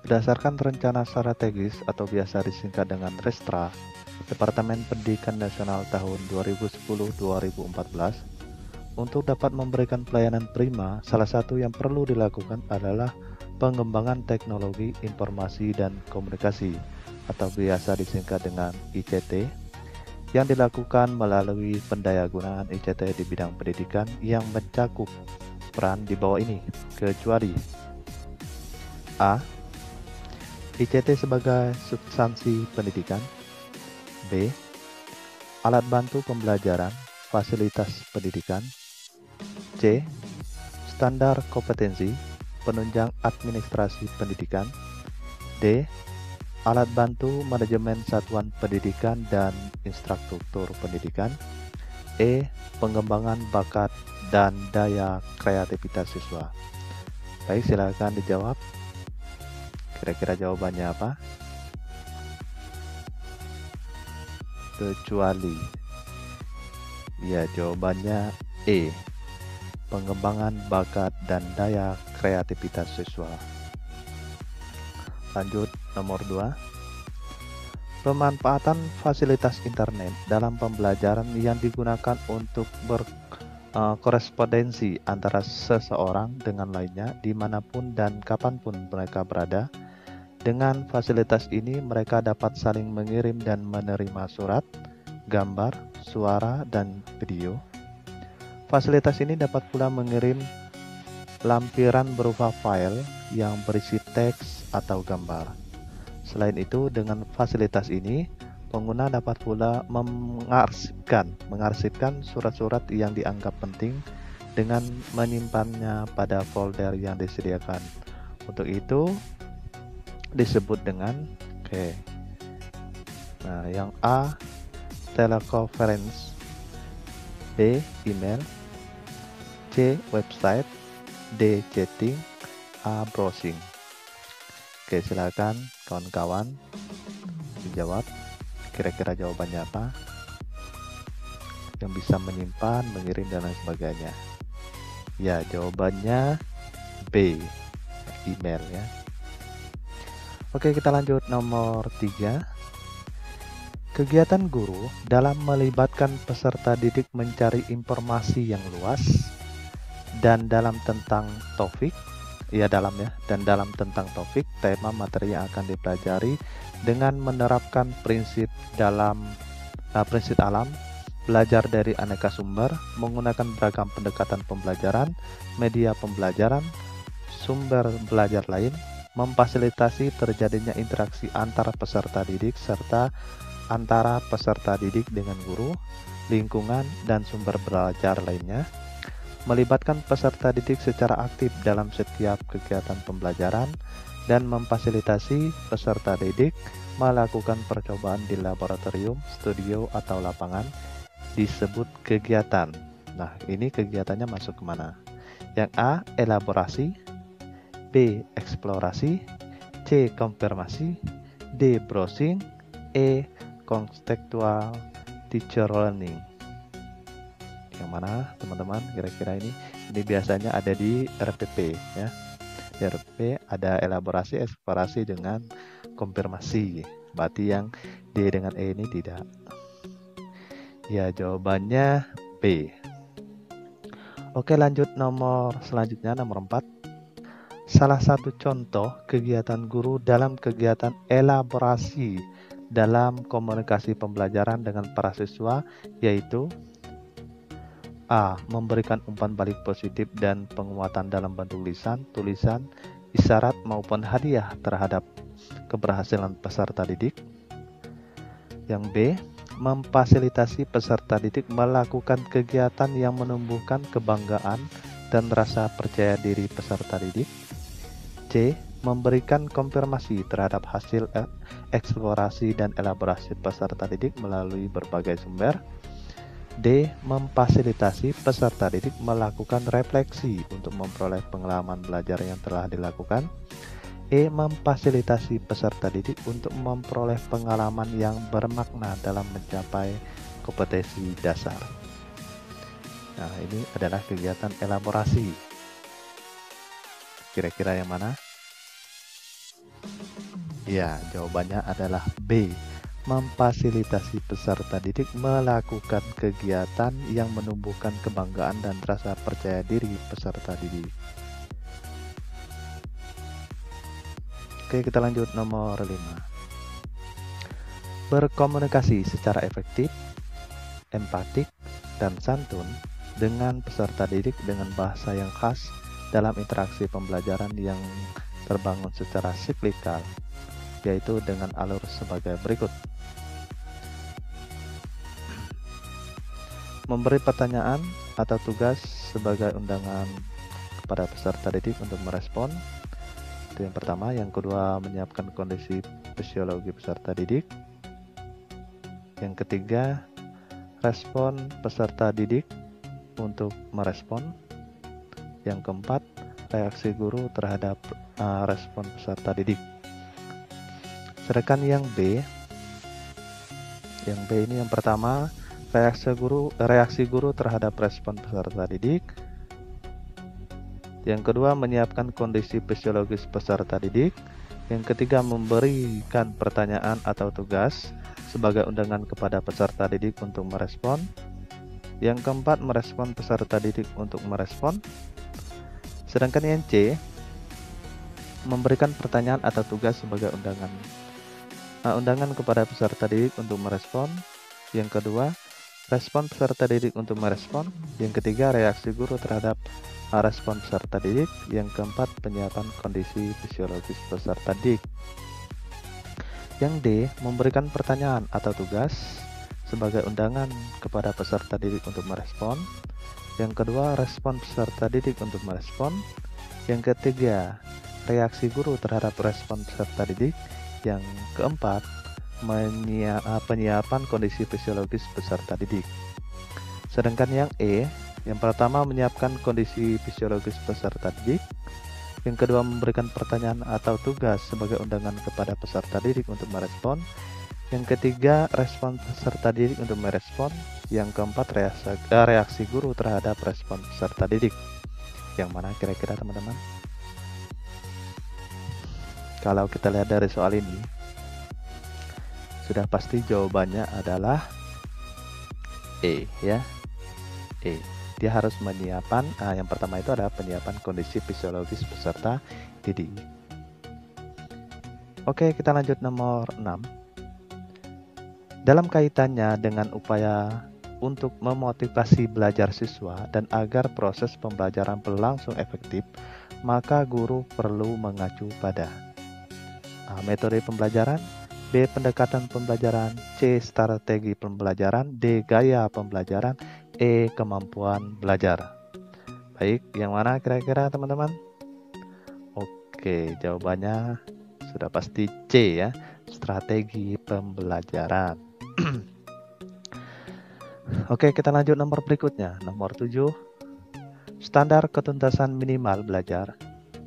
Berdasarkan rencana strategis atau biasa disingkat dengan Restra, Departemen Pendidikan Nasional tahun 2010-2014, untuk dapat memberikan pelayanan prima, salah satu yang perlu dilakukan adalah pengembangan teknologi informasi dan komunikasi atau biasa disingkat dengan ICT, yang dilakukan melalui pendayagunaan ICT di bidang pendidikan yang mencakup peran di bawah ini, kecuali A. ICT sebagai substansi pendidikan. B. Alat bantu pembelajaran, fasilitas pendidikan. C. Standar kompetensi, penunjang administrasi pendidikan. D. Alat bantu manajemen satuan pendidikan dan infrastruktur pendidikan. E. Pengembangan bakat dan daya kreativitas siswa. Baik, silakan dijawab. Kira-kira jawabannya apa? Kecuali. Ya, jawabannya E. Pengembangan bakat dan daya kreativitas siswa. Lanjut nomor 2. Pemanfaatan fasilitas internet dalam pembelajaran yang digunakan untuk berkorespondensi antara seseorang dengan lainnya dimanapun dan kapanpun mereka berada. Dengan fasilitas ini mereka dapat saling mengirim dan menerima surat, gambar, suara, dan video. Fasilitas ini dapat pula mengirim lampiran berupa file yang berisi teks atau gambar. Selain itu, dengan fasilitas ini, pengguna dapat pula mengarsipkan surat-surat yang dianggap penting dengan menyimpannya pada folder yang disediakan. Untuk itu, disebut dengan Nah, yang A, teleconference. B, email. C, website. D, chatting. A, browsing. Silakan kawan-kawan dijawab. Kira-kira jawabannya apa? Yang bisa menyimpan, mengirim, dan lain sebagainya. Ya, jawabannya B, email ya. Oke, kita lanjut nomor 3. Kegiatan guru dalam melibatkan peserta didik mencari informasi yang luas dan dalam tentang topik, dan dalam tentang topik, tema materi yang akan dipelajari dengan menerapkan prinsip alam, belajar dari aneka sumber, menggunakan beragam pendekatan pembelajaran, media pembelajaran, sumber belajar lain, memfasilitasi terjadinya interaksi antara peserta didik serta antara peserta didik dengan guru, lingkungan, dan sumber belajar lainnya, melibatkan peserta didik secara aktif dalam setiap kegiatan pembelajaran, dan memfasilitasi peserta didik melakukan percobaan di laboratorium, studio, atau lapangan, disebut kegiatan. Nah, ini kegiatannya masuk kemana? Yang A, elaborasi. B, eksplorasi. C, konfirmasi. D, browsing. E, contextual teacher learning. Yang mana teman-teman kira-kira ini? Ini biasanya ada di RPP ya. Di RPP ada elaborasi, eksplorasi dengan konfirmasi. Berarti yang D dengan E ini tidak. Ya, jawabannya B. Oke, lanjut nomor selanjutnya, nomor 4. Salah satu contoh kegiatan guru dalam kegiatan elaborasi dalam komunikasi pembelajaran dengan para siswa yaitu A. Memberikan umpan balik positif dan penguatan dalam bentuk lisan, tulisan, isyarat maupun hadiah terhadap keberhasilan peserta didik. Yang B. Memfasilitasi peserta didik melakukan kegiatan yang menumbuhkan kebanggaan dan rasa percaya diri peserta didik. C. Memberikan konfirmasi terhadap hasil eksplorasi dan elaborasi peserta didik melalui berbagai sumber. D. Memfasilitasi peserta didik melakukan refleksi untuk memperoleh pengalaman belajar yang telah dilakukan. E. Memfasilitasi peserta didik untuk memperoleh pengalaman yang bermakna dalam mencapai kompetensi dasar. Nah, ini adalah kegiatan elaborasi. Kira-kira yang mana? Ya, jawabannya adalah B. Memfasilitasi peserta didik melakukan kegiatan yang menumbuhkan kebanggaan dan rasa percaya diri peserta didik. Oke, kita lanjut nomor 5. Berkomunikasi secara efektif, empatik, dan santun dengan peserta didik dengan bahasa yang khas dalam interaksi pembelajaran yang terbangun secara siklikal, yaitu dengan alur sebagai berikut. Memberi pertanyaan atau tugas sebagai undangan kepada peserta didik untuk merespon. Itu yang pertama. Yang kedua, menyiapkan kondisi fisiologi peserta didik. Yang ketiga, respon peserta didik untuk merespon. Yang keempat, reaksi guru terhadap respon peserta didik. Sedangkan yang B ini yang pertama, reaksi guru terhadap respon peserta didik. Yang kedua, menyiapkan kondisi fisiologis peserta didik. Yang ketiga, memberikan pertanyaan atau tugas sebagai undangan kepada peserta didik untuk merespon. Yang keempat, merespon peserta didik untuk merespon. Sedangkan yang C, memberikan pertanyaan atau tugas sebagai undangan kepada peserta didik untuk merespon. Yang kedua, respon peserta didik untuk merespon. Yang ketiga, reaksi guru terhadap respon peserta didik. Yang keempat, penyiapan kondisi fisiologis peserta didik. Yang D, memberikan pertanyaan atau tugas sebagai undangan kepada peserta didik untuk merespon. Yang kedua, respon peserta didik untuk merespon. Yang ketiga, reaksi guru terhadap respon peserta didik. Yang keempat, penyiapan kondisi fisiologis peserta didik. Sedangkan yang E, yang pertama menyiapkan kondisi fisiologis peserta didik. Yang kedua, memberikan pertanyaan atau tugas sebagai undangan kepada peserta didik untuk merespon. Yang ketiga, respon peserta didik untuk merespon. Yang keempat, reaksi guru terhadap respon peserta didik. Yang mana kira-kira teman-teman? Kalau kita lihat dari soal ini, sudah pasti jawabannya adalah E, ya. E. Dia harus menyiapkan, yang pertama itu adalah penyiapan kondisi fisiologis peserta didik. Oke, kita lanjut nomor 6. Dalam kaitannya dengan upaya untuk memotivasi belajar siswa dan agar proses pembelajaran berlangsung efektif, maka guru perlu mengacu pada A. Metode pembelajaran, B. Pendekatan pembelajaran, C. Strategi pembelajaran, D. Gaya pembelajaran, E. Kemampuan belajar. Baik, yang mana kira-kira teman-teman? Oke, jawabannya sudah pasti C, ya. Strategi pembelajaran. Oke, kita lanjut nomor berikutnya. Nomor 7. Standar ketuntasan minimal belajar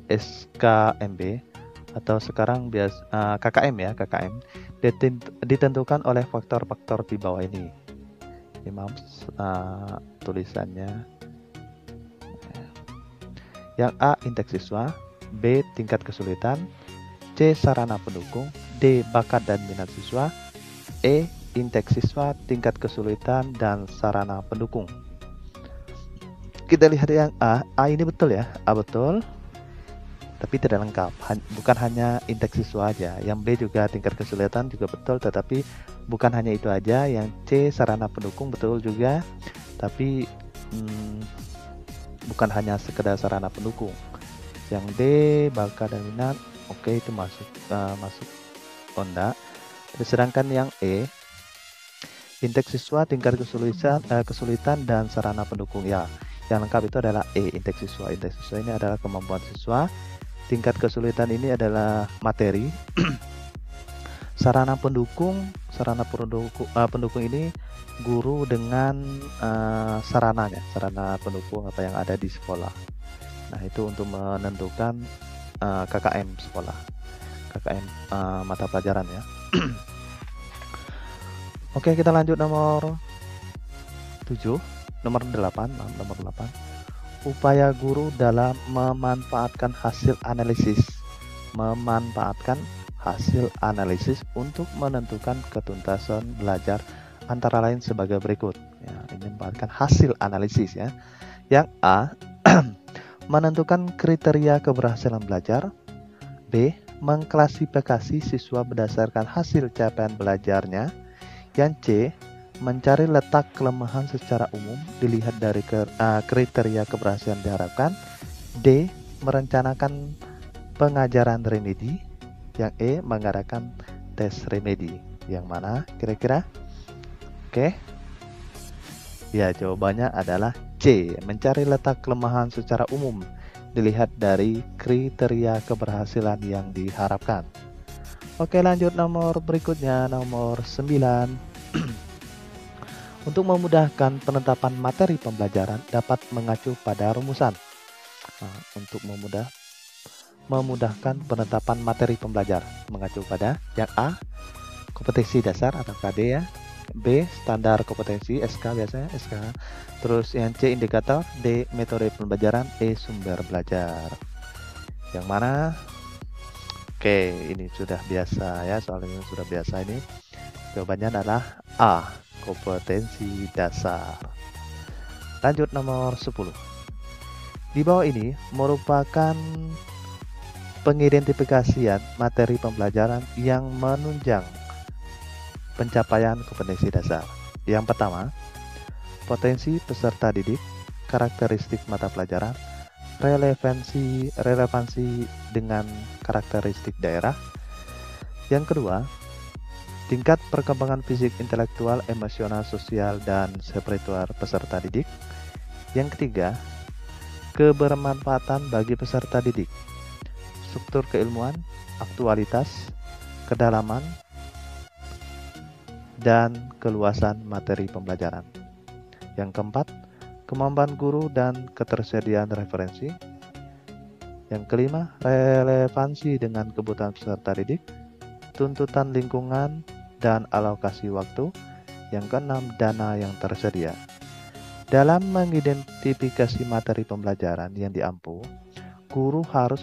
SKMB atau sekarang KKM, ya, KKM ditentukan oleh faktor-faktor di bawah ini. Ini tulisannya. Yang A, indeks siswa, B, tingkat kesulitan, C, sarana pendukung, D, bakat dan minat siswa, E, indeks siswa, tingkat kesulitan dan sarana pendukung. Kita lihat yang A ini betul, ya, A betul. Tapi tidak lengkap, bukan hanya indeks siswa aja. Yang B juga tingkat kesulitan juga betul, tetapi bukan hanya itu aja. Yang C, sarana pendukung, betul juga, tapi bukan hanya sekedar sarana pendukung. Yang D, bakat dan minat, oke, itu masuk enggak. Sedangkan yang E, indeks siswa, tingkat kesulitan dan sarana pendukung, ya, yang lengkap itu adalah E, indeks siswa. Indeks siswa ini adalah kemampuan siswa. Tingkat kesulitan ini adalah materi. Sarana pendukung ini guru dengan sarana pendukung apa yang ada di sekolah. Nah, itu untuk menentukan KKM sekolah, KKM mata pelajaran, ya. Oke, kita lanjut nomor 7, nomor 8. Upaya guru dalam memanfaatkan hasil hasil analisis untuk menentukan ketuntasan belajar antara lain sebagai berikut. Ya, ini merupakan hasil analisis ya. Yang A, menentukan kriteria keberhasilan belajar. B, mengklasifikasi siswa berdasarkan hasil capaian belajarnya. Yang C, mencari letak kelemahan secara umum dilihat dari kriteria keberhasilan diharapkan. D, merencanakan pengajaran remedi. Yang E, mengadakan tes remedi. Yang mana kira-kira? Oke. Ya, jawabannya adalah C, mencari letak kelemahan secara umum dilihat dari kriteria keberhasilan yang diharapkan. Oke, lanjut nomor berikutnya, nomor 9. Untuk memudahkan penetapan materi pembelajaran dapat mengacu pada rumusan. Nah, untuk memudahkan penetapan materi pembelajar mengacu pada yang A, kompetensi dasar atau KD ya. B, standar kompetensi SK biasanya SK. Terus yang C, indikator. D, metode pembelajaran. E, sumber belajar. Yang mana? Oke, ini sudah biasa ya, soalnya sudah biasa ini. Jawabannya adalah A, kompetensi dasar. Lanjut nomor 10. Di bawah ini merupakan pengidentifikasian materi pembelajaran yang menunjang pencapaian kompetensi dasar. Yang pertama, potensi peserta didik, karakteristik mata pelajaran, relevansi dengan karakteristik daerah. Yang kedua, tingkat perkembangan fisik, intelektual, emosional, sosial, dan spiritual peserta didik. Yang ketiga, kebermanfaatan bagi peserta didik, struktur keilmuan, aktualitas, kedalaman, dan keluasan materi pembelajaran. Yang keempat, kemampuan guru dan ketersediaan referensi. Yang kelima, relevansi dengan kebutuhan peserta didik, tuntutan lingkungan, dan alokasi waktu. Yang keenam, dana yang tersedia. Dalam mengidentifikasi materi pembelajaran yang diampu, guru harus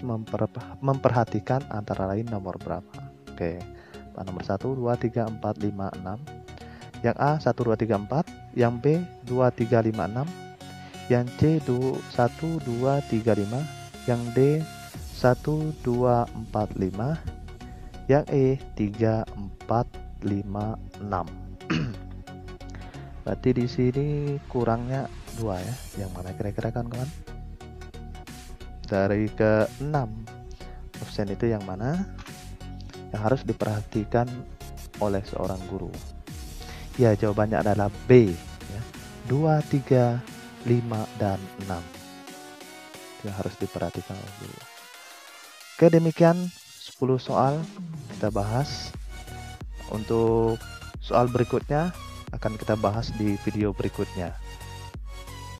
memperhatikan antara lain nomor berapa. Oke. Nomor 1, 2, 3, 4, 5, 6. Yang A 1, 2, 3, 4. Yang B 2, 3, 5, 6. Yang C 1, 2, 3, 5. Yang D 1, 2, 4, 5. Yang E 3, 4, 5, 6. Berarti di sini kurangnya 2 ya. Yang mana kira-kira kawan-kawan? Dari ke-6 option itu yang mana? Yang harus diperhatikan oleh seorang guru. Ya, jawabannya adalah B ya. 2, 3, 5, dan 6 yang harus diperhatikan oleh guru. Oke, demikian 10 soal kita bahas. Untuk soal berikutnya akan kita bahas di video berikutnya.